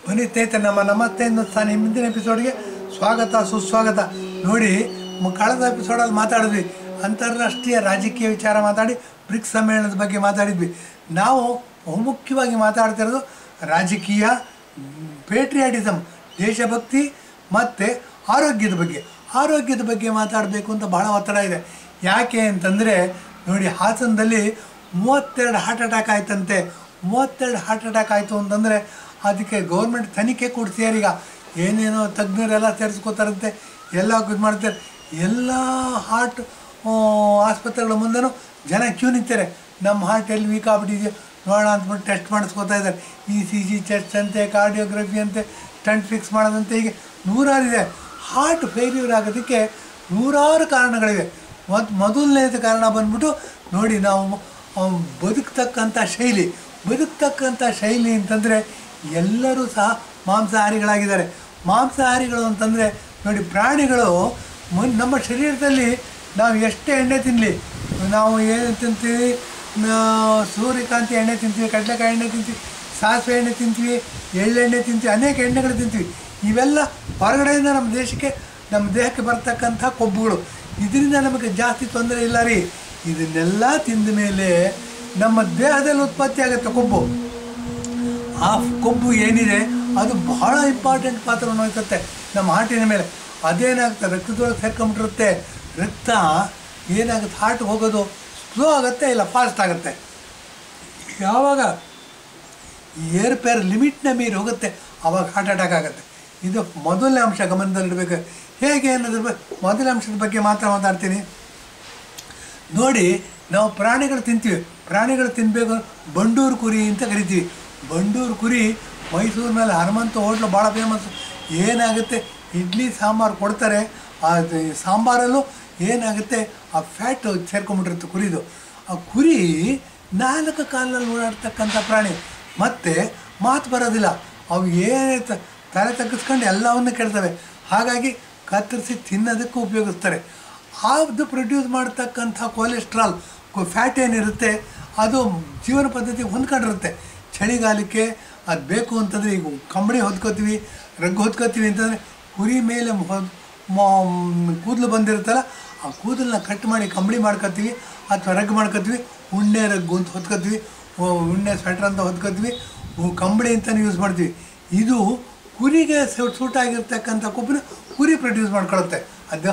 ಬನ್ನಿ ಸ್ನೇಹಿತರೆ, ನಮಸ್ತೆ ಹಿಂದೂಸ್ತಾನಿ ಹಿಂದಿನ ಎಪಿಸೋಡ್ಗೆ ಸ್ವಾಗತ ಸುಸ್ವಾಗತ. ನೋಡಿ, ಕಳೆದ ಎಪಿಸೋಡಲ್ಲಿ ಮಾತಾಡಿದ್ವಿ, ಅಂತಾರಾಷ್ಟ್ರೀಯ ರಾಜಕೀಯ ವಿಚಾರ ಮಾತಾಡಿ ಬ್ರಿಕ್ಸ್ ಸಮ್ಮೇಳನದ ಬಗ್ಗೆ ಮಾತಾಡಿದ್ವಿ. ನಾವು ಬಹುಮುಖ್ಯವಾಗಿ ಮಾತಾಡ್ತಿರೋದು ರಾಜಕೀಯ, ಪೇಟ್ರಿಯಾಟಿಸಮ್, ದೇಶಭಕ್ತಿ ಮತ್ತು ಆರೋಗ್ಯದ ಬಗ್ಗೆ ಮಾತಾಡಬೇಕು ಅಂತ ಬಹಳ ಒತ್ತಡ ಇದೆ. ಯಾಕೆ ಅಂತಂದರೆ ನೋಡಿ, ಹಾಸನದಲ್ಲಿ 32 ಹಾರ್ಟ್ ಅಟ್ಯಾಕ್ ಆಯ್ತಂತೆ. 32 ಹಾರ್ಟ್ ಅಟ್ಯಾಕ್ ಆಯಿತು ಅಂತಂದರೆ ಅದಕ್ಕೆ ಗೌರ್ಮೆಂಟ್ ತನಿಖೆ ಕೊಡ್ತಿದ್ದಾರೆ. ಈಗ ಏನೇನೋ ತಜ್ಞರೆಲ್ಲ ಸೇರಿಸ್ಕೋತಾರಂತೆ, ಎಲ್ಲ ಇದು ಮಾಡ್ತಾರೆ. ಎಲ್ಲ ಹಾರ್ಟ್ ಆಸ್ಪತ್ರೆಗಳ ಮುಂದೆನೂ ಜನ ಕ್ಯೂ ನಿಂತಾರೆ. ನಮ್ಮ ಹಾರ್ಟ್ ಎಲ್ಲಿ ವೀಕ್ ಆಗ್ಬಿಟ್ಟಿದೆಯೋ ನೋಡೋಣ ಅಂದ್ಬಿಟ್ಟು ಟೆಸ್ಟ್ ಮಾಡಿಸ್ಕೋತಾ ಇದ್ದಾರೆ. ECG ಚೆಸ್ಟ್ ಅಂತೆ, ಕಾರ್ಡಿಯೋಗ್ರಫಿ ಅಂತೆ, ಸ್ಟಂಟ್ ಫಿಕ್ಸ್ ಮಾಡೋದಂತೆ, ಹೀಗೆ ನೂರಾರಿದೆ. ಹಾರ್ಟ್ ಫೇಲ್ಯೂರ್ ಆಗೋದಕ್ಕೆ ನೂರಾರು ಕಾರಣಗಳಿವೆ. ಮೊದಲನೇದು ಕಾರಣ ಬಂದ್ಬಿಟ್ಟು ನೋಡಿ, ನಾವು ಬದುಕ್ತಕ್ಕಂಥ ಶೈಲಿ ಅಂತಂದರೆ ಎಲ್ಲರೂ ಸಹ ಮಾಂಸಾಹಾರಿಗಳಾಗಿದ್ದಾರೆ. ಮಾಂಸಾಹಾರಿಗಳು ಅಂತಂದರೆ ನೋಡಿ, ಪ್ರಾಣಿಗಳು ನಮ್ಮ ಶರೀರದಲ್ಲಿ ನಾವು ಎಷ್ಟೇ ಎಣ್ಣೆ ತಿನ್ನಲಿ, ನಾವು ಏನು ತಿಂತೀವಿ, ಸೂರ್ಯಕಾಂತಿ ಎಣ್ಣೆ ತಿಂತೀವಿ, ಕಡಲೆಕಾಯಿ ಎಣ್ಣೆ ತಿಂತೀವಿ, ಸಾಸಿವೆ ಎಣ್ಣೆ ತಿಂತೀವಿ, ಎಳ್ಳೆಣ್ಣೆ ತಿಂತೀವಿ, ಅನೇಕ ಎಣ್ಣೆಗಳು ತಿಂತೀವಿ. ಇವೆಲ್ಲ ಹೊರಗಡೆಯಿಂದ ನಮ್ಮ ದೇಹಕ್ಕೆ ಬರ್ತಕ್ಕಂಥ ಕೊಬ್ಬುಗಳು. ಇದರಿಂದ ನಮಗೆ ಜಾಸ್ತಿ ತೊಂದರೆ ಇಲ್ಲ ರೀ. ಇದನ್ನೆಲ್ಲ ತಿಂದ ಮೇಲೆ ನಮ್ಮ ದೇಹದಲ್ಲಿ ಉತ್ಪತ್ತಿ ಆಗುತ್ತೆ ಕೊಬ್ಬು. ಆ ಕೊಬ್ಬು ಏನಿದೆ ಅದು ಬಹಳ ಇಂಪಾರ್ಟೆಂಟ್ ಪಾತ್ರವನ್ನು ವಹಿಸುತ್ತೆ ನಮ್ಮ ಹಾರ್ಟಿನ ಮೇಲೆ. ಅದೇನಾಗುತ್ತೆ, ರಕ್ತದೊಳಗೆ ಸೇರ್ಕೊಂಬಿಟ್ಟಿರುತ್ತೆ. ರಕ್ತ ಏನಾಗುತ್ತೆ, ಹಾರ್ಟ್ ಹೋಗೋದು ಸ್ಲೋ ಆಗುತ್ತೆ, ಇಲ್ಲ ಫಾಸ್ಟ್ ಆಗುತ್ತೆ. ಯಾವಾಗ ಏರ್ಪೇರ್ ಲಿಮಿಟ್ನ ಮೀರಿ ಹೋಗುತ್ತೆ ಆವಾಗ ಹಾರ್ಟ್ ಅಟ್ಯಾಕ್ ಆಗುತ್ತೆ. ಇದು ಮೊದಲನೇ ಅಂಶ ಗಮನದಲ್ಲಿಡಬೇಕು. ಹೇಗೆ ಅನ್ನೋದ್ರ ಮೊದಲನೇ ಅಂಶದ ಬಗ್ಗೆ ಮಾತಾಡ್ತೀನಿ. ನೋಡಿ, ನಾವು ಪ್ರಾಣಿಗಳು ತಿನ್ನಬೇಕು. ಬಂಡೂರು ಕುರಿ ಅಂತ ಕರಿತೀವಿ. ಬಂಡೂರು ಕುರಿ ಮೈಸೂರಿನಲ್ಲಿ ಹನುಮಂತ ಹೋಟ್ಲು ಭಾಳ ಫೇಮಸ್ಸು. ಏನಾಗುತ್ತೆ, ಇಡ್ಲಿ ಸಾಂಬಾರು ಕೊಡ್ತಾರೆ, ಅದು ಸಾಂಬಾರಲ್ಲೂ ಏನಾಗುತ್ತೆ, ಆ ಫ್ಯಾಟು ಸೇರ್ಕೊಂಬಿಟ್ಟಿರುತ್ತೆ ಕುರಿದು. ಆ ಕುರಿ 4 ಕಾಲಲ್ಲಿ ಓಡಾಡ್ತಕ್ಕಂಥ ಪ್ರಾಣಿ, ಮತ್ತು ಮಾತು ಬರೋದಿಲ್ಲ. ಅವು ಏನೇ ತಲೆ ತಗ್ಗಿಸ್ಕೊಂಡು ಎಲ್ಲವನ್ನೂ ಕೆಡ್ತವೆ. ಹಾಗಾಗಿ ಕತ್ತರಿಸಿ ತಿನ್ನೋದಕ್ಕೂ ಉಪಯೋಗಿಸ್ತಾರೆ. ಅದು ಪ್ರೊಡ್ಯೂಸ್ ಮಾಡ್ತಕ್ಕಂಥ ಕೊಲೆಸ್ಟ್ರಾಲ್, ಫ್ಯಾಟ್ ಏನಿರುತ್ತೆ ಅದು ಜೀವನ ಪದ್ಧತಿಗೆ ಹೊಂದ್ಕೊಂಡಿರುತ್ತೆ. ಚಳಿಗಾಲಕ್ಕೆ ಅದು ಬೇಕು ಅಂತಂದರೆ, ಈಗ ಕಂಬಳಿ ಹೊದ್ಕೋತೀವಿ, ರಗ್ಗು ಹೊದ್ಕೋತೀವಿ ಅಂತಂದರೆ, ಕುರಿ ಮೇಲೆ ಕೂದಲು ಬಂದಿರುತ್ತಲ್ಲ, ಆ ಕೂದಲನ್ನ ಕಟ್ ಮಾಡಿ ಕಂಬಳಿ ಮಾಡ್ಕೊತೀವಿ ಅಥವಾ ರಗ್ಗು ಮಾಡ್ಕೊತೀವಿ. ಉಣ್ಣೆ ರಗ್ಗು ಅಂತ ಹೊದ್ಕೋತೀವಿ, ಉಣ್ಣೆ ಸ್ವೆಟ್ರ್ ಅಂತ ಹೊದ್ಕೋತೀವಿ, ಕಂಬಳಿ ಅಂತಲೇ ಯೂಸ್ ಮಾಡ್ತೀವಿ. ಇದು ಕುರಿಗೆ ಸೂಟಾಗಿರ್ತಕ್ಕಂಥ ಕೊಬ್ಬನ್ನ ಕುರಿ ಪ್ರೊಡ್ಯೂಸ್ ಮಾಡ್ಕೊಳುತ್ತೆ. ಅದು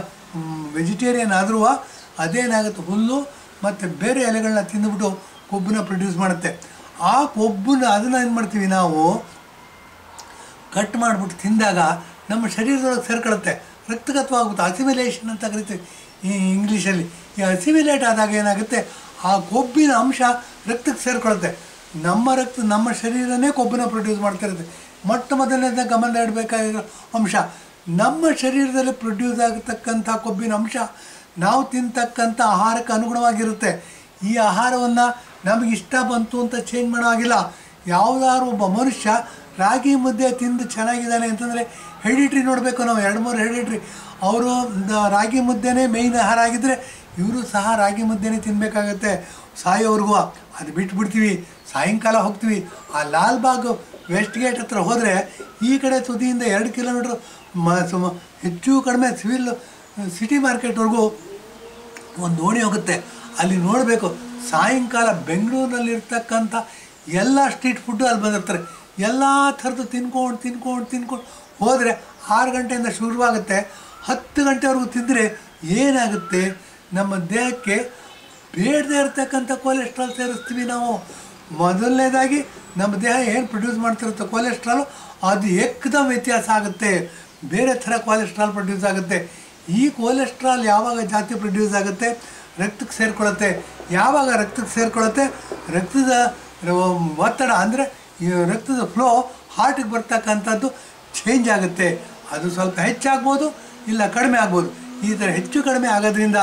ವೆಜಿಟೇರಿಯನ್ ಆದರೂ ಅದೇನಾಗುತ್ತೆ, ಹುಲ್ಲು ಮತ್ತು ಬೇರೆ ಎಲೆಗಳನ್ನ ತಿಂದುಬಿಟ್ಟು ಕೊಬ್ಬನ್ನ ಪ್ರೊಡ್ಯೂಸ್ ಮಾಡುತ್ತೆ. ಆ ಕೊಬ್ಬನ್ನ ಅದನ್ನು ಏನು ಮಾಡ್ತೀವಿ, ನಾವು ಕಟ್ ಮಾಡಿಬಿಟ್ಟು ತಿಂದಾಗ ನಮ್ಮ ಶರೀರದೊಳಗೆ ಸೇರ್ಕೊಳ್ಳುತ್ತೆ, ರಕ್ತಗತವಾಗುತ್ತೆ. ಅಸಿಮಿಲೇಷನ್ ಅಂತ ಕರಿತೀವಿ ಈ ಇಂಗ್ಲೀಷಲ್ಲಿ. ಈ ಅಸಿಮಿಲೇಟ್ ಆದಾಗ ಏನಾಗುತ್ತೆ, ಆ ಕೊಬ್ಬಿನ ಅಂಶ ರಕ್ತಕ್ಕೆ ಸೇರ್ಕೊಳ್ಳುತ್ತೆ. ನಮ್ಮ ಶರೀರನೇ ಕೊಬ್ಬನ್ನ ಪ್ರೊಡ್ಯೂಸ್ ಮಾಡ್ತಿರುತ್ತೆ. ಮೊದಲನೇದಾಗಿ ಗಮನ ಇಡಬೇಕಾಗಿರೋ ಅಂಶ, ನಮ್ಮ ಶರೀರದಲ್ಲಿ ಪ್ರೊಡ್ಯೂಸ್ ಆಗತಕ್ಕಂಥ ಕೊಬ್ಬಿನ ಅಂಶ ನಾವು ತಿಂತಕ್ಕಂಥ ಆಹಾರಕ್ಕೆ ಅನುಗುಣವಾಗಿರುತ್ತೆ. ಈ ಆಹಾರವನ್ನು ನಮಗೆ ಇಷ್ಟ ಬಂತು ಅಂತ ಚೇಂಜ್ ಮಾಡೋ ಆಗಿಲ್ಲ. ಯಾವುದಾದ್ರು ಒಬ್ಬ ಮನುಷ್ಯ ರಾಗಿ ಮುದ್ದೆ ತಿಂದು ಚೆನ್ನಾಗಿದ್ದಾನೆ ಅಂತಂದರೆ ಹೆರಿಡಿಟ್ರಿ ನೋಡಬೇಕು ನಾವು. 2-3 ಹೆರಿಡಿಟ್ರಿ. ಅವರು ರಾಗಿ ಮುದ್ದೆನೇ ಮೇಯ್ನ್ ಆಹಾರ ಆಗಿದ್ದರೆ ಇವರು ಸಹ ರಾಗಿ ಮುದ್ದೆನೇ ತಿನ್ನಬೇಕಾಗತ್ತೆ ಸಾಯೋವರೆಗೂ. ಅದು ಬಿಟ್ಬಿಡ್ತೀವಿ, ಸಾಯಂಕಾಲ ಹೋಗ್ತೀವಿ. ಆ ಲಾಲ್ಬಾಗ್ ವೆಸ್ಟ್ ಗೇಟ್ ಹತ್ರ ಹೋದರೆ ಈ ಕಡೆ ತುದಿಯಿಂದ 2 ಕಿಲೋಮೀಟ್ರ್ ಹೆಚ್ಚು ಕಡಿಮೆ ಸಿಟಿ ಮಾರ್ಕೆಟ್ವರೆಗೂ ಒಂದು ಓಣಿ ಹೋಗುತ್ತೆ. ಅಲ್ಲಿ ನೋಡಬೇಕು, ಸಾಯಂಕಾಲ ಬೆಂಗಳೂರಿನಲ್ಲಿರ್ತಕ್ಕಂಥ ಎಲ್ಲ ಸ್ಟ್ರೀಟ್ ಫುಡ್ಡು ಅಲ್ಲಿ ಬಂದಿರ್ತಾರೆ. ಎಲ್ಲ ಥರದ್ದು ತಿನ್ಕೊಂಡು ಹೋದರೆ 6 ಗಂಟೆಯಿಂದ ಶುರುವಾಗುತ್ತೆ. 10 ಗಂಟೆವರೆಗೂ ತಿಂದರೆ ಏನಾಗುತ್ತೆ, ನಮ್ಮ ದೇಹಕ್ಕೆ ಬೇಡದೇ ಇರತಕ್ಕಂಥ ಕೊಲೆಸ್ಟ್ರಾಲ್ ಸೇರಿಸ್ತೀವಿ ನಾವು. ಮೊದಲನೇದಾಗಿ ನಮ್ಮ ದೇಹ ಏನು ಪ್ರೊಡ್ಯೂಸ್ ಮಾಡ್ತಿರುತ್ತೆ ಕೊಲೆಸ್ಟ್ರಾಲು, ಅದು ಏಕದಮ್ ವ್ಯತ್ಯಾಸ ಆಗುತ್ತೆ. ಬೇರೆ ಥರ ಕೊಲೆಸ್ಟ್ರಾಲ್ ಪ್ರೊಡ್ಯೂಸ್ ಆಗುತ್ತೆ. ಈ ಕೊಲೆಸ್ಟ್ರಾಲ್ ಯಾವಾಗ ಜಾಸ್ತಿ ಪ್ರೊಡ್ಯೂಸ್ ಆಗುತ್ತೆ, ರಕ್ತಕ್ಕೆ ಸೇರಿಕೊಳ್ಳುತ್ತೆ. ಯಾವಾಗ ರಕ್ತಕ್ಕೆ ಸೇರಿಕೊಳ್ಳುತ್ತೆ, ರಕ್ತದ ಒತ್ತಡ ಅಂದರೆ ಈ ರಕ್ತದ ಫ್ಲೋ ಹಾರ್ಟಿಗೆ ಬರ್ತಕ್ಕಂಥದ್ದು ಚೇಂಜ್ ಆಗುತ್ತೆ. ಅದು ಸ್ವಲ್ಪ ಹೆಚ್ಚಾಗ್ಬೋದು, ಇಲ್ಲ ಕಡಿಮೆ ಆಗ್ಬೋದು. ಈ ಥರ ಹೆಚ್ಚು ಕಡಿಮೆ ಆಗೋದ್ರಿಂದ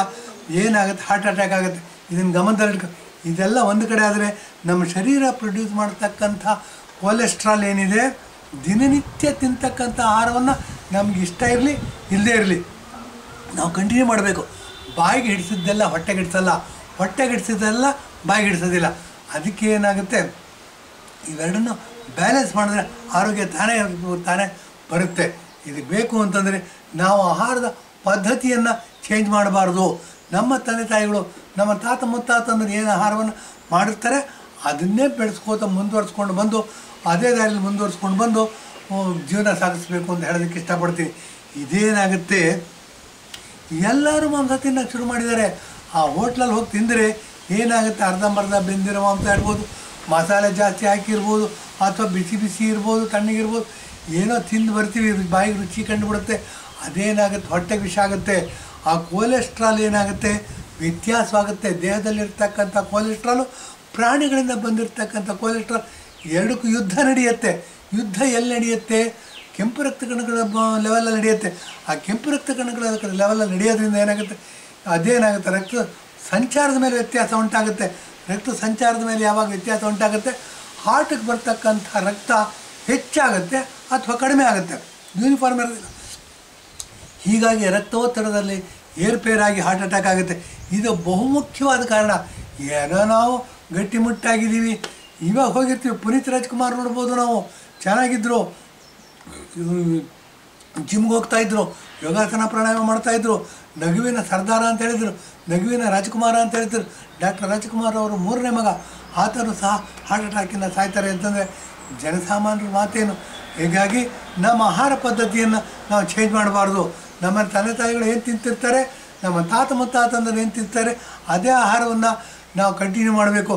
ಏನಾಗುತ್ತೆ, ಹಾರ್ಟ್ ಅಟ್ಯಾಕ್ ಆಗುತ್ತೆ. ಇದನ್ನು ಗಮನದಲ್ಲಿ ಇದೆಲ್ಲ ಒಂದು ಕಡೆ ಆದರೆ, ನಮ್ಮ ಶರೀರ ಪ್ರೊಡ್ಯೂಸ್ ಮಾಡ್ತಕ್ಕಂಥ ಕೊಲೆಸ್ಟ್ರಾಲ್ ಏನಿದೆ, ದಿನನಿತ್ಯ ತಿಂತಕ್ಕಂಥ ಆಹಾರವನ್ನು ನಮ್ಗೆ ಇಷ್ಟ ಇರಲಿ ಇಲ್ಲದೇ ಇರಲಿ ನಾವು ಕಂಟಿನ್ಯೂ ಮಾಡಬೇಕು. ಬಾಯಿಗೆ ಹಿಡಿಸಿದ್ದೆಲ್ಲ ಹೊಟ್ಟೆಗೆ ಹಿಡಿಸಲ್ಲ, ಹೊಟ್ಟೆಗೆ ಹಿಡಿಸಿದ್ದೆಲ್ಲ ಬಾಯಿಗೆ ಹಿಡಿಸೋದಿಲ್ಲ. ಅದಕ್ಕೆ ಏನಾಗುತ್ತೆ, ಇವೆರಡನ್ನು ಬ್ಯಾಲೆನ್ಸ್ ಮಾಡಿದ್ರೆ ಆರೋಗ್ಯ ತಾನೇ ಬರುತ್ತೆ. ಇದು ಬೇಕು ಅಂತಂದರೆ ನಾವು ಆಹಾರದ ಪದ್ಧತಿಯನ್ನು ಚೇಂಜ್ ಮಾಡಬಾರ್ದು. ನಮ್ಮ ತಂದೆ ತಾಯಿಗಳು ನಮ್ಮ ತಾತ ಮುತ್ತಾತಂದ್ರೆ ಏನು ಆಹಾರವನ್ನು ಮಾಡಿರ್ತಾರೆ ಅದನ್ನೇ ಮುಂದುವರಿಸ್ಕೊಂಡು ಬಂದು ಅದೇ ದಾರಿಯಲ್ಲಿ ಮುಂದುವರಿಸ್ಕೊಂಡು ಬಂದು ಜೀವನ ಸಾಗಿಸ್ಬೇಕು ಅಂತ ಹೇಳೋದಕ್ಕೆ ಇಷ್ಟಪಡ್ತೀನಿ. ಇದೇನಾಗುತ್ತೆ, ಎಲ್ಲರೂ ಮಾಂಸ ತಿನ್ನೋಕ್ಕೆ ಶುರು ಮಾಡಿದ್ದಾರೆ. ಆ ಹೋಟ್ಲಲ್ಲಿ ಹೋಗಿ ತಿಂದರೆ ಏನಾಗುತ್ತೆ, ಅರ್ಧಂಬರ್ಧ ಬೆಂದಿರೋ ಮಾಂಸ ಇರ್ಬೋದು, ಮಸಾಲೆ ಜಾಸ್ತಿ ಹಾಕಿರ್ಬೋದು, ಅಥವಾ ಬಿಸಿ ಬಿಸಿ ಇರ್ಬೋದು, ತಣ್ಣಗಿರ್ಬೋದು, ಏನೋ ತಿಂದು ಬರ್ತೀವಿ, ಬಾಯಿಗೆ ರುಚಿ ಕಂಡುಬಿಡುತ್ತೆ. ಅದೇನಾಗುತ್ತೆ, ಹೊಟ್ಟೆಗೆ ವಿಷ ಆಗುತ್ತೆ. ಆ ಕೊಲೆಸ್ಟ್ರಾಲ್ ಏನಾಗುತ್ತೆ, ವ್ಯತ್ಯಾಸವಾಗುತ್ತೆ. ದೇಹದಲ್ಲಿರ್ತಕ್ಕಂಥ ಕೊಲೆಸ್ಟ್ರಾಲು ಪ್ರಾಣಿಗಳಿಂದ ಬಂದಿರತಕ್ಕಂಥ ಕೊಲೆಸ್ಟ್ರಾಲ್ ಎರಡಕ್ಕೂ ಯುದ್ಧ ನಡೆಯುತ್ತೆ. ಯುದ್ಧ ಎಲ್ಲಿ ನಡೆಯುತ್ತೆ, ಕೆಂಪು ರಕ್ತ ಕಣಗಳ ಲೆವೆಲಲ್ಲಿ ನಡೆಯುತ್ತೆ. ಆ ಕೆಂಪು ರಕ್ತ ಕಣಗಳ ಲೆವೆಲಲ್ಲಿ ನಡೆಯೋದ್ರಿಂದ ಏನಾಗುತ್ತೆ, ಅದೇನಾಗುತ್ತೆ, ರಕ್ತ ಸಂಚಾರದ ಮೇಲೆ ವ್ಯತ್ಯಾಸ ಉಂಟಾಗುತ್ತೆ. ರಕ್ತ ಸಂಚಾರದ ಮೇಲೆ ಯಾವಾಗ ವ್ಯತ್ಯಾಸ ಉಂಟಾಗುತ್ತೆ, ಹಾರ್ಟಿಗೆ ಬರ್ತಕ್ಕಂಥ ರಕ್ತ ಹೆಚ್ಚಾಗುತ್ತೆ ಅಥವಾ ಕಡಿಮೆ ಆಗುತ್ತೆ, ಯೂನಿಫಾರ್ಮ್ ಇರೋದಿಲ್ಲ. ಹೀಗಾಗಿ ರಕ್ತೋತ್ತರದಲ್ಲಿ ಏರ್ಪೇರಾಗಿ ಹಾರ್ಟ್ ಅಟ್ಯಾಕ್ ಆಗುತ್ತೆ. ಇದು ಬಹುಮುಖ್ಯವಾದ ಕಾರಣ. ಏನೋ ನಾವು ಗಟ್ಟಿಮುಟ್ಟಾಗಿದ್ದೀವಿ, ಇವಾಗ ಹೋಗಿರ್ತೀವಿ, ಪುನೀತ್ ರಾಜ್ಕುಮಾರ್ ನೋಡ್ಬೋದು, ನಾವು ಚೆನ್ನಾಗಿದ್ದರು, ಜಿಮ್ಗೆ ಹೋಗ್ತಾಯಿದ್ರು, ಯೋಗಾಸನ ಪ್ರಾಣಾಯಾಮ ಮಾಡ್ತಾಯಿದ್ರು, ನಗುವಿನ ಸರ್ದಾರ ಅಂತ ಹೇಳಿದರು, ನಗುವಿನ ರಾಜ್ಕುಮಾರ ಅಂತ ಹೇಳಿದ್ರು. ಡಾಕ್ಟರ್ ರಾಜ್ಕುಮಾರ್ ಅವರು 3ನೇ ಮಗ, ಆತನು ಸಹ ಹಾರ್ಟ್ ಅಟ್ಯಾಕಿಂದ ಸಾಯ್ತಾರೆ ಅಂತಂದರೆ ಜನಸಾಮಾನ್ಯರ ಮಾತೇನು. ಹೀಗಾಗಿ ನಮ್ಮ ಆಹಾರ ಪದ್ಧತಿಯನ್ನು ನಾವು ಚೇಂಜ್ ಮಾಡಬಾರ್ದು. ನಮ್ಮ ತಂದೆ ತಾಯಿಗಳು ಏನು ತಿಂತಿರ್ತಾರೆ, ನಮ್ಮ ತಾತ ಮುತ್ತಾತಂದ್ರೆ ಏನು ತಿಂತಾರೆ, ಅದೇ ಆಹಾರವನ್ನು ನಾವು ಕಂಟಿನ್ಯೂ ಮಾಡಬೇಕು.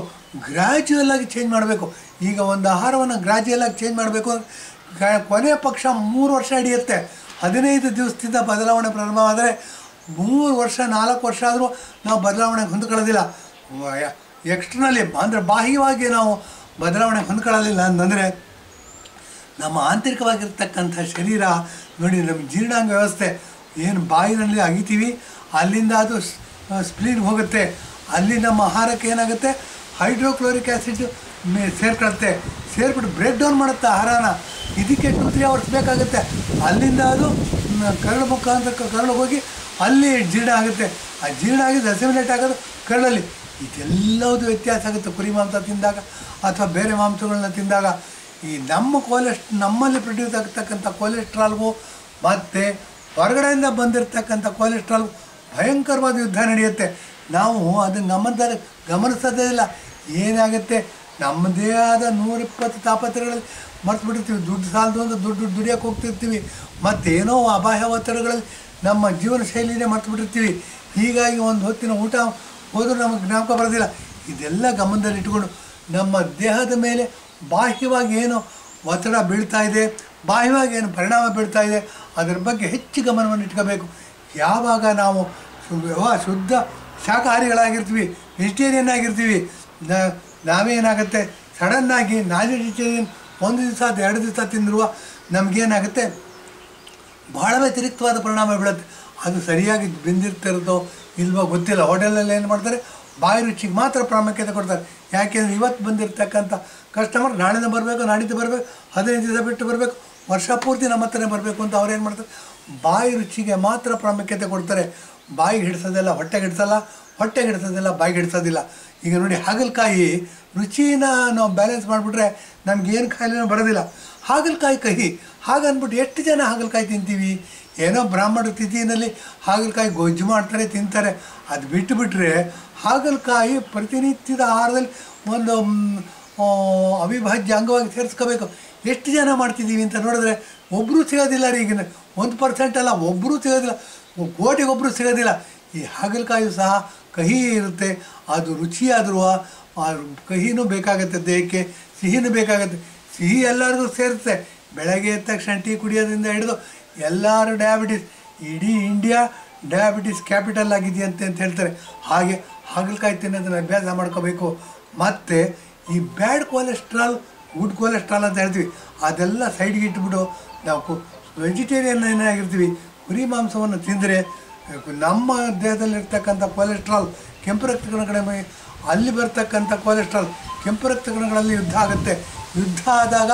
ಗ್ರ್ಯಾಜುವಲಾಗಿ ಚೇಂಜ್ ಮಾಡಬೇಕು. ಈಗ ಒಂದು ಆಹಾರವನ್ನು ಗ್ರ್ಯಾಜುವಲಾಗಿ ಚೇಂಜ್ ಮಾಡಬೇಕು, ಕೊನೆಯ ಪಕ್ಷ 3 ವರ್ಷ ಹಿಡಿಯುತ್ತೆ. 15 ದಿವಸದಿಂದ ಬದಲಾವಣೆ ಪ್ರಾರಂಭವಾದರೆ 3 ವರ್ಷ 4 ವರ್ಷ ಆದರೂ ನಾವು ಬದಲಾವಣೆಗೆ ಹೊಂದ್ಕೊಳ್ಳೋದಿಲ್ಲ. ಎಕ್ಸ್ಟರ್ನಲಿ ಅಂದರೆ ಬಾಹ್ಯವಾಗಿ ನಾವು ಬದಲಾವಣೆ ಹೊಂದ್ಕೊಳ್ಳಲಿಲ್ಲ ಅಂತಂದರೆ ನಮ್ಮ ಆಂತರಿಕವಾಗಿರ್ತಕ್ಕಂಥ ಶರೀರ ನೋಡಿ, ನಮ್ಮ ಜೀರ್ಣಾಂಗ ವ್ಯವಸ್ಥೆ ಏನು ಬಾಯಿನಲ್ಲಿ ಅಗಿತೀವಿ ಅಲ್ಲಿಂದ ಅದು ಸ್ಪ್ಲೀನ್ಗೆ ಹೋಗುತ್ತೆ. ಅಲ್ಲಿ ನಮ್ಮ ಆಹಾರಕ್ಕೆ ಏನಾಗುತ್ತೆ, ಹೈಡ್ರೋಕ್ಲೋರಿಕ್ ಆ್ಯಸಿಡ್ ಸೇರ್ಬಿಟ್ಟು ಬ್ರೇಕ್ ಡೌನ್ ಮಾಡುತ್ತೆ ಆಹಾರನ. ಇದಕ್ಕೆ 2-3 ಅವರ್ಸ್ ಬೇಕಾಗುತ್ತೆ. ಅಲ್ಲಿಂದ ಅದು ಕರಳು ಮುಖಾಂತರ ಕರಳು ಹೋಗಿ ಅಲ್ಲಿ ಜೀರ್ಣ ಆಗುತ್ತೆ. ಆ ಜೀರ್ಣ ಆಗಿದ್ದು ಅಸಿಮಿಲೇಟ್ ಆಗೋದು ಕರಳಲ್ಲಿ. ಇದೆಲ್ಲವುದು ವ್ಯತ್ಯಾಸ ಆಗುತ್ತೆ ಕುರಿ ಮಾಂಸ ತಿಂದಾಗ ಅಥವಾ ಬೇರೆ ಮಾಂಸಗಳನ್ನ ತಿಂದಾಗ. ಈ ನಮ್ಮಲ್ಲಿ ಪ್ರೊಡ್ಯೂಸ್ ಆಗ್ತಕ್ಕಂಥ ಕೊಲೆಸ್ಟ್ರಾಲ್ಗೂ ಮತ್ತು ಹೊರಗಡೆಯಿಂದ ಬಂದಿರತಕ್ಕಂಥ ಕೊಲೆಸ್ಟ್ರಾಲ್ಗೂ ಭಯಂಕರವಾದ ಯುದ್ಧ ನಡೆಯುತ್ತೆ. ನಾವು ಅದನ್ನು ಗಮನಿಸೋದೇ ಇಲ್ಲ. ಏನಾಗುತ್ತೆ, ನಮ್ಮದೇ ಆದ 120 ತಾಪತ್ರಗಳಲ್ಲಿ ಮರ್ತು ಬಿಟ್ಟಿರ್ತೀವಿ. ದುಡ್ಡು ಸಾಲದು ಅಂತ ದುಡ್ಡು ದುಡಿಯೋಕೆ ಹೋಗ್ತಿರ್ತೀವಿ. ಮತ್ತೇನೋ ಅಬಾಹ್ಯ ಒತ್ತಡಗಳಲ್ಲಿ ನಮ್ಮ ಜೀವನ ಶೈಲಿನೇ ಮರ್ತು ಬಿಟ್ಟಿರ್ತೀವಿ. ಹೀಗಾಗಿ ಒಂದು ಹೊತ್ತಿನ ಊಟ ಹೋದರೂ ನಮಗೆ ಜ್ಞಾಪಕ ಬರೋದಿಲ್ಲ. ಇದೆಲ್ಲ ಗಮನದಲ್ಲಿ ಇಟ್ಕೊಂಡು ನಮ್ಮ ದೇಹದ ಮೇಲೆ ಬಾಹ್ಯವಾಗಿ ಏನು ಒತ್ತಡ ಬೀಳ್ತಾ ಇದೆ, ಬಾಹ್ಯವಾಗಿ ಏನು ಪರಿಣಾಮ ಬೀಳ್ತಾ ಇದೆ, ಅದರ ಬಗ್ಗೆ ಹೆಚ್ಚು ಗಮನವನ್ನು ಇಟ್ಕೋಬೇಕು. ಯಾವಾಗ ನಾವು ಶುದ್ಧ ಶಾಕಾಹಾರಿಗಳಾಗಿರ್ತೀವಿ, ವೆಜಿಟೇರಿಯನ್ ಆಗಿರ್ತೀವಿ, ನಾವೇನಾಗುತ್ತೆ ಸಡನ್ನಾಗಿ ನಾನ್ ವೆಜಿಟೇರಿಯನ್ 1 ದಿವಸ 2 ದಿವಸ ತಿಂದಿರುವ ನಮಗೇನಾಗುತ್ತೆ, ಬಹಳ ವ್ಯತಿರಿಕ್ತವಾದ ಪರಿಣಾಮ ಬೀಳುತ್ತೆ. ಅದು ಸರಿಯಾಗಿ ಬೆಂದಿರ್ತಿರೋದೋ ಇಲ್ವೋ ಗೊತ್ತಿಲ್ಲ. ಹೋಟೆಲಲ್ಲಿ ಏನು ಮಾಡ್ತಾರೆ, ಬಾಯಿ ರುಚಿಗೆ ಮಾತ್ರ ಪ್ರಾಮುಖ್ಯತೆ ಕೊಡ್ತಾರೆ. ಯಾಕೆಂದರೆ ಇವತ್ತು ಬಂದಿರತಕ್ಕಂಥ ಕಸ್ಟಮರ್ ನಾಳೆನೇ ಬರಬೇಕು, ನಾಡಿದ್ದು ಬರಬೇಕು, 15 ದಿವಸ ಬಿಟ್ಟು ಬರಬೇಕು, ವರ್ಷ ಪೂರ್ತಿ ನಮ್ಮ ಹತ್ರನೇ ಬರಬೇಕು ಅಂತ ಅವ್ರೇನು ಮಾಡ್ತಾರೆ, ಬಾಯಿ ರುಚಿಗೆ ಮಾತ್ರ ಪ್ರಾಮುಖ್ಯತೆ ಕೊಡ್ತಾರೆ. ಬಾಯಿಗೆ ಹಿಡಿಸೋದಿಲ್ಲ, ಹೊಟ್ಟೆಗೆ ಹಿಡಿಸಲ್ಲ, ಹೊಟ್ಟೆಗೆ ಹಿಡಿಸೋದಿಲ್ಲ, ಬಾಯಿಗೆ ಹಿಡಿಸೋದಿಲ್ಲ. ಈಗ ನೋಡಿ, ಹಾಗಲಕಾಯಿ ರುಚಿನ ನಾವು ಬ್ಯಾಲೆನ್ಸ್ ಮಾಡಿಬಿಟ್ರೆ ನಮಗೇನು ಕಾಯಿಲೆನೂ ಬರೋದಿಲ್ಲ. ಹಾಗಲಕಾಯಿ ಕಹಿ, ಹಾಗನ್ಬಿಟ್ಟು ಎಷ್ಟು ಜನ ಹಾಗಲಕಾಯಿ ತಿಂತೀವಿ? ಏನೋ ಬ್ರಾಹ್ಮಣ ತಿಥಿಯಲ್ಲಿ ಹಾಗಲಕಾಯಿ ಗೊಜ್ಜು ಮಾಡ್ತಾರೆ, ತಿಂತಾರೆ. ಅದು ಬಿಟ್ಟುಬಿಟ್ರೆ ಹಾಗಲಕಾಯಿ ಪ್ರತಿನಿತ್ಯದ ಆಹಾರದಲ್ಲಿ ಒಂದು ಅವಿಭಾಜ್ಯ ಅಂಗವಾಗಿ ಸೇರಿಸ್ಕೋಬೇಕು. ಎಷ್ಟು ಜನ ಮಾಡ್ತಿದ್ದೀವಿ ಅಂತ ನೋಡಿದ್ರೆ ಒಬ್ಬರೂ ಸಿಗೋದಿಲ್ಲ ರೀ. ಈಗಿನ 1% ಅಲ್ಲ, ಒಬ್ಬರೂ ಸಿಗೋದಿಲ್ಲ, ಕೋಟಿಗೊಬ್ಬರು ಸಿಗೋದಿಲ್ಲ. ಈ ಹಾಗಲಕಾಯಿ ಸಹ ಕಹಿ ಇರುತ್ತೆ. ಅದು ರುಚಿಯಾದರೂ ಆ ಕಹಿನೂ ಬೇಕಾಗುತ್ತೆ ದೇಹಕ್ಕೆ, ಸಿಹಿನೂ ಬೇಕಾಗುತ್ತೆ. ಸಿಹಿ ಎಲ್ಲರಿಗೂ ಸೇರುತ್ತೆ. ಬೆಳಗ್ಗೆ ಎದ್ದ ತಕ್ಷಣ ಟೀ ಕುಡಿಯೋದ್ರಿಂದ ಹಿಡಿದು ಎಲ್ಲರೂ ಡಯಾಬಿಟಿಸ್, ಇಡೀ ಇಂಡಿಯಾ ಡಯಾಬಿಟಿಸ್ ಕ್ಯಾಪಿಟಲ್ ಆಗಿದೆಯಂತೆ ಅಂತ ಹೇಳ್ತಾರೆ. ಹಾಗೆ ಹಾಗಲಕಾಯಿ ತಿನ್ನೋದನ್ನು ಅಭ್ಯಾಸ ಮಾಡ್ಕೋಬೇಕು. ಮತ್ತು ಈ ಬ್ಯಾಡ್ ಕೊಲೆಸ್ಟ್ರಾಲ್, ಗುಡ್ ಕೊಲೆಸ್ಟ್ರಾಲ್ ಅಂತ ಹೇಳ್ತೀವಿ, ಅದೆಲ್ಲ ಸೈಡ್ಗೆ ಇಟ್ಬಿಟ್ಟು ನಾವು ವೆಜಿಟೇರಿಯನ್ ಏನಾಗಿರ್ತೀವಿ, ಕುರಿ ಮಾಂಸವನ್ನು ತಿಂದರೆ ನಮ್ಮ ದೇಹದಲ್ಲಿರ್ತಕ್ಕಂಥ ಕೊಲೆಸ್ಟ್ರಾಲ್, ಕೆಂಪು ರಕ್ತ ಕಣಗಳ ಅಲ್ಲಿ ಬರ್ತಕ್ಕಂಥ ಕೊಲೆಸ್ಟ್ರಾಲ್ ಕೆಂಪು ರಕ್ತ ಕಣಗಳಲ್ಲಿ ಯುದ್ಧ ಆಗುತ್ತೆ. ಯುದ್ಧ ಆದಾಗ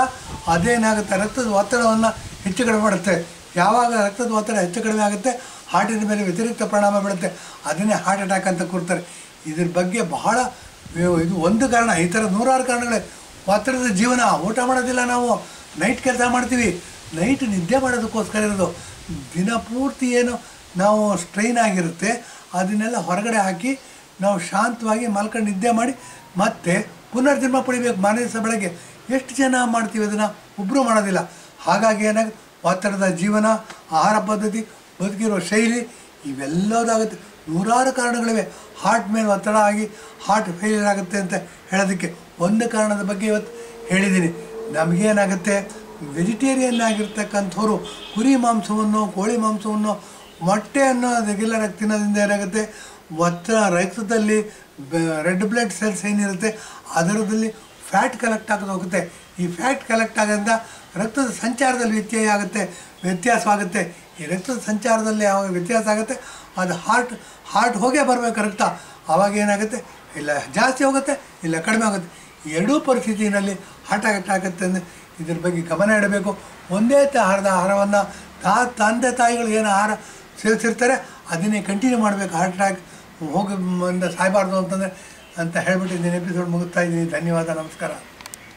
ಅದೇನಾಗುತ್ತೆ, ರಕ್ತದ ಒತ್ತಡವನ್ನು ಹೆಚ್ಚು ಕಡಿಮೆ ಮಾಡುತ್ತೆ. ಯಾವಾಗ ರಕ್ತದ ಒತ್ತಡ ಹೆಚ್ಚು ಕಡಿಮೆ ಆಗುತ್ತೆ, ಹಾರ್ಟಿನ ಮೇಲೆ ವ್ಯತಿರಿಕ್ತ ಪರಿಣಾಮ ಬೀಳುತ್ತೆ. ಅದನ್ನೇ ಹಾರ್ಟ್ ಅಟ್ಯಾಕ್ ಅಂತ ಕೂರ್ತಾರೆ. ಇದ್ರ ಬಗ್ಗೆ ಬಹಳ ಇದು ಒಂದು ಕಾರಣ, ಈ ಥರ 100 ಕಾರಣಗಳೇ. ಒತ್ತಡದ ಜೀವನ. ಊಟ ಮಾಡೋದಿಲ್ಲ ನಾವು, ನೈಟ್ ಕೆಲಸ ಮಾಡ್ತೀವಿ. ನೈಟ್ ನಿದ್ದೆ ಮಾಡೋದಕ್ಕೋಸ್ಕರ ಇರೋದು. ದಿನ ಪೂರ್ತಿ ಏನು ನಾವು ಸ್ಟ್ರೈನ್ ಆಗಿರುತ್ತೆ ಅದನ್ನೆಲ್ಲ ಹೊರಗಡೆ ಹಾಕಿ ನಾವು ಶಾಂತವಾಗಿ ಮಲ್ಕೊಂಡು ನಿದ್ದೆ ಮಾಡಿ ಮತ್ತೆ ಪುನರ್ಜನ್ಮ ಪಡಿಬೇಕು ಮಾರನೇ ದಿವಸ ಬೆಳಗ್ಗೆ. ಎಷ್ಟು ಜನ ಮಾಡ್ತೀವಿ ಅದನ್ನು? ಒಬ್ಬರು ಮಾಡೋದಿಲ್ಲ. ಹಾಗಾಗಿ ಏನಾಗುತ್ತೆ, ಒತ್ತಡದ ಜೀವನ, ಆಹಾರ ಪದ್ಧತಿ, ಬದುಕಿರೋ ಶೈಲಿ ಇವೆಲ್ಲದಾಗುತ್ತೆ. ನೂರಾರು ಕಾರಣಗಳಿವೆ ಹಾರ್ಟ್ ಮೇಲೆ ಒತ್ತಡ ಆಗಿ ಹಾರ್ಟ್ ಫೇಲ್ಯೂರ್ ಆಗುತ್ತೆ ಅಂತ ಹೇಳೋದಕ್ಕೆ. ಒಂದು ಕಾರಣದ ಬಗ್ಗೆ ಇವತ್ತು ಹೇಳಿದ್ದೀನಿ. ನಮಗೇನಾಗುತ್ತೆ, ವೆಜಿಟೇರಿಯನ್ ಆಗಿರ್ತಕ್ಕಂಥವ್ರು ಕುರಿ ಮಾಂಸವನ್ನು, ಕೋಳಿ ಮಾಂಸವನ್ನು, ಮೊಟ್ಟೆಯನ್ನು ರೆಗ್ಯುಲರ್ ಆಗಿ ತಿನ್ನೋದ್ರಿಂದ ಏನಾಗುತ್ತೆ, ರಕ್ತದಲ್ಲಿ ರೆಡ್ ಬ್ಲಡ್ ಸೆಲ್ಸ್ ಏನಿರುತ್ತೆ ಅದರದಲ್ಲಿ ಫ್ಯಾಟ್ ಕಲೆಕ್ಟ್ ಆಗೋದು ಹೋಗುತ್ತೆ. ಈ ಫ್ಯಾಟ್ ಕಲೆಕ್ಟ್ ಆಗೋದ್ರಿಂದ ರಕ್ತದ ಸಂಚಾರದಲ್ಲಿ ವ್ಯತ್ಯಾಸವಾಗುತ್ತೆ. ಈ ರಕ್ತದ ಸಂಚಾರದಲ್ಲಿ ಯಾವಾಗ ವ್ಯತ್ಯಾಸ ಆಗುತ್ತೆ ಅದು ಹಾರ್ಟ್ ಹೋಗೇ ಬರಬೇಕು ರಕ್ತ. ಆವಾಗ ಏನಾಗುತ್ತೆ, ಇಲ್ಲ ಜಾಸ್ತಿ ಹೋಗುತ್ತೆ, ಇಲ್ಲ ಕಡಿಮೆ ಆಗುತ್ತೆ. ಎರಡೂ ಪರಿಸ್ಥಿತಿಯಲ್ಲಿ ಹಾರ್ಟ್ ಅಟ್ಯಾಕ್ ಆಗುತ್ತೆ. ಅಂದರೆ ಇದ್ರ ಬಗ್ಗೆ ಗಮನ ಇಡಬೇಕು. ಒಂದೇ ಆಹಾರವನ್ನು ತಂದೆ ತಾಯಿಗಳು ಏನು ಆಹಾರ ಸೇವಿಸಿರ್ತಾರೆ ಅದನ್ನೇ ಕಂಟಿನ್ಯೂ ಮಾಡಬೇಕು. ಹಾರ್ಟ್ ಅಟ್ಯಾಕ್ ಸಾಯಬಾರ್ದು ಅಂತ ಹೇಳಿಬಿಟ್ಟು ಇದನ್ನ ಎಪಿಸೋಡ್ ಮುಗಿಸ್ತಾ ಇದ್ದೀನಿ. ಧನ್ಯವಾದ, ನಮಸ್ಕಾರ.